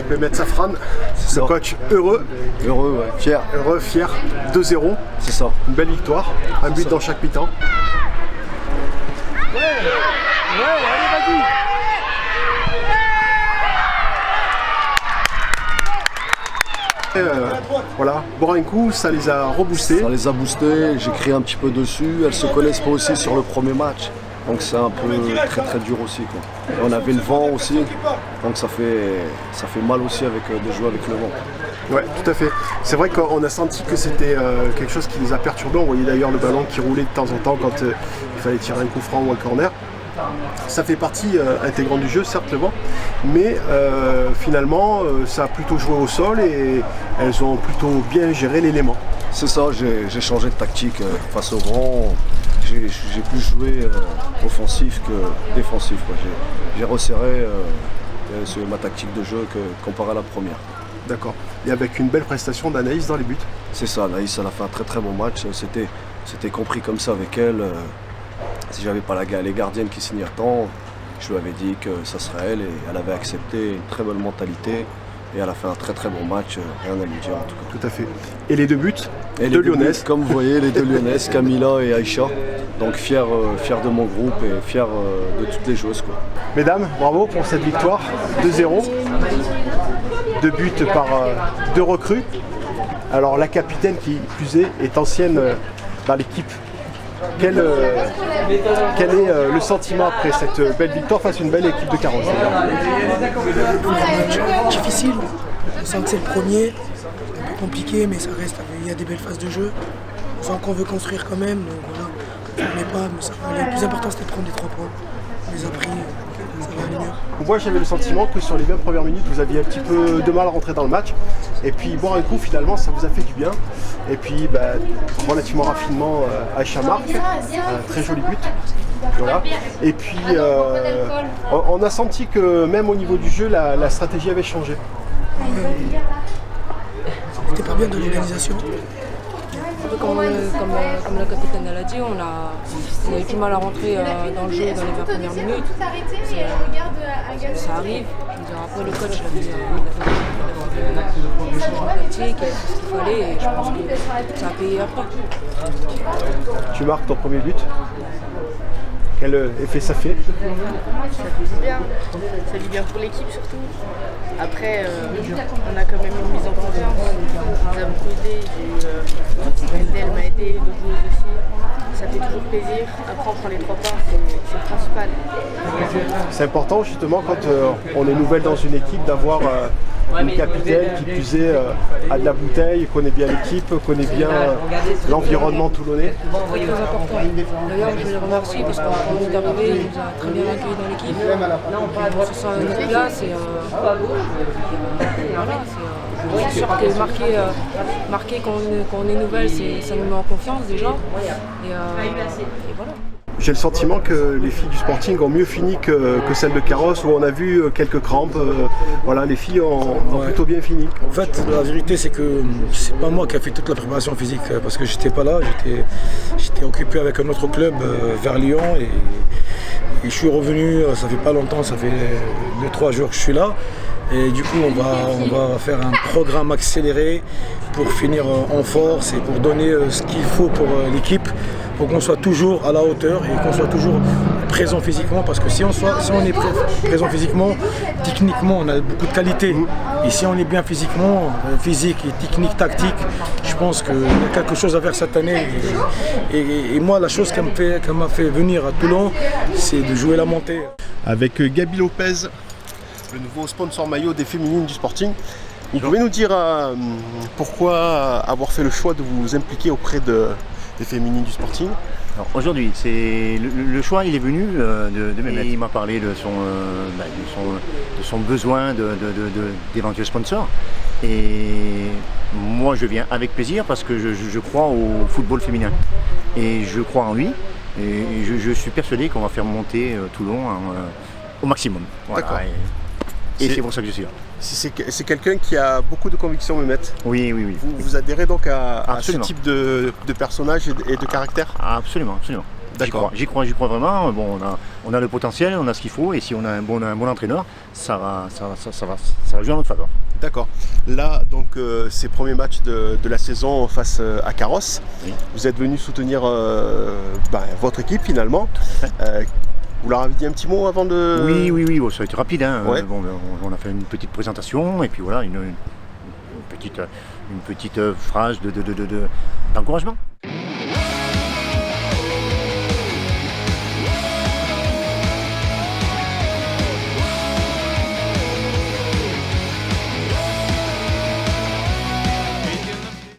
Mehmet Safran, C'est le ça. coach heureux. Heureux, ouais. Fier. Heureux, fier. 2-0. C'est ça. Une belle victoire. Un but dans chaque mi-temps. Voilà, boire un coup, ça les a reboostés. Ça les a boostés, j'ai crié un petit peu dessus. Elles se connaissent pas aussi sur le premier match. Donc c'est un peu très dur aussi, quoi. Et on avait le vent aussi. Donc ça fait mal aussi de jouer avec le vent. Ouais, tout à fait. C'est vrai qu'on a senti que c'était quelque chose qui les a perturbés. On voyait d'ailleurs le ballon qui roulait de temps en temps quand il fallait tirer un coup franc ou un corner. Ça fait partie intégrante du jeu, certes le vent, mais finalement ça a plutôt joué au sol et elles ont plutôt bien géré l'élément. C'est ça, j'ai changé de tactique face au vent. J'ai plus joué offensif que défensif, quoi. J'ai resserré ma tactique de jeu comparé à la première. D'accord. Et avec une belle prestation d'Anaïs dans les buts. C'est ça, Anaïs, elle a fait un très bon match. C'était compris comme ça avec elle. Si j'avais pas les gardiennes qui signèrent tant, je lui avais dit que ça serait elle et elle avait accepté une très bonne mentalité et elle a fait un très bon match, rien à lui dire en tout cas. Tout à fait. Et les deux buts Et de les deux buts, Lyonnaises. comme vous voyez, les deux Lyonnaises, Camilla et Aïcha. Donc fier de mon groupe et fier de toutes les joueuses, quoi. Mesdames, bravo pour cette victoire. 2-0. Deux buts par deux recrues. Alors la capitaine qui plus est ancienne dans l'équipe. Quel est le sentiment après cette belle victoire face à une belle équipe de Carrosse? Difficile, on sent que c'est le premier, c'est un peu compliqué mais ça reste, il y a des belles phases de jeu, on sent qu'on veut construire quand même, donc voilà, on ne met pas, mais ça va aller. Le plus important c'était de prendre les 3 points, on les a pris, ça va aller mieux. Moi j'avais le sentiment que sur les 20 premières minutes vous aviez un petit peu de mal à rentrer dans le match et puis boire un coup finalement ça vous a fait du bien et puis relativement rapidement Aïcha marque, un très joli but. Voilà. Et puis on a senti que même au niveau du jeu la stratégie avait changé. C'était pas bien de l'organisation. Comme la capitaine l'a dit, on a eu du mal à rentrer dans le jeu dans les 20 premières minutes. Ça arrive. Je veux dire, après le coach il a fait des changements tactiques, il a fait ce qu'il fallait et je pense que ça a payé après. Tu marques ton premier but. Quel effet ça fait? Ça fait du bien. Ça fait du bien pour l'équipe surtout. Après, on a quand même une mise en confiance. Ça a beaucoup aidé. Elle m'a aidé, d'autres joueuses aussi. Ça fait toujours plaisir. Après, on prend les 3 points, c'est le principal. C'est important justement quand on est nouvelle dans une équipe d'avoir une capitaine qui plus est a de la bouteille, connaît bien l'équipe, connaît bien l'environnement toulonnais. C'est très important. D'ailleurs, je les remercie parce qu'on est arrivé, il nous a très bien accueillis dans l'équipe. On se sent à notre place et voilà, c'est sûr que marquer qu'on est nouvelle, ça nous met en confiance déjà. Et voilà. J'ai le sentiment que les filles du Sporting ont mieux fini que celles de Carrosse où on a vu quelques crampes. Voilà, les filles ont plutôt bien fini. En fait, la vérité, c'est que c'est pas moi qui ai fait toute la préparation physique parce que j'étais pas là. J'étais occupé avec un autre club vers Lyon et je suis revenu, ça fait pas longtemps, ça fait 2-3 jours que je suis là. Et du coup, on va faire un programme accéléré pour finir en force et pour donner ce qu'il faut pour l'équipe, pour qu'on soit toujours à la hauteur et qu'on soit toujours présent physiquement. Parce que si on est présent physiquement, techniquement, on a beaucoup de qualités. Et si on est bien physiquement, physique et technique, tactique, je pense qu'il y a quelque chose à faire cette année. Et moi, la chose qui m'a fait venir à Toulon, c'est de jouer la montée. Avec Gabi Lopez, le nouveau sponsor maillot des féminines du Sporting. Vous pouvez nous dire pourquoi avoir fait le choix de vous impliquer auprès des féminines du Sporting? Alors, aujourd'hui, c'est le choix, il est venu de Mehmet. Il m'a parlé de son besoin d'éventuels sponsors. Et moi, je viens avec plaisir parce que je crois au football féminin. Et je crois en lui. Et je suis persuadé qu'on va faire monter Toulon au maximum. Voilà. D'accord. Et c'est pour ça que je suis là. C'est quelqu'un qui a beaucoup de convictions, Mehmet. Oui. Vous adhérez donc à ce Absolument. type de personnage et de caractère? Absolument. D'accord. J'y crois vraiment. Bon, on a le potentiel, on a ce qu'il faut, et si on a un bon entraîneur, ça va jouer en notre faveur. D'accord. Là, donc, ces premiers matchs de la saison face à Carrosse, Oui. vous êtes venu soutenir votre équipe finalement. Vous leur avez dit un petit mot avant de... Oui, bon, ça a été rapide. Hein. Ouais. On a fait une petite présentation, et puis voilà, une petite phrase d'encouragement.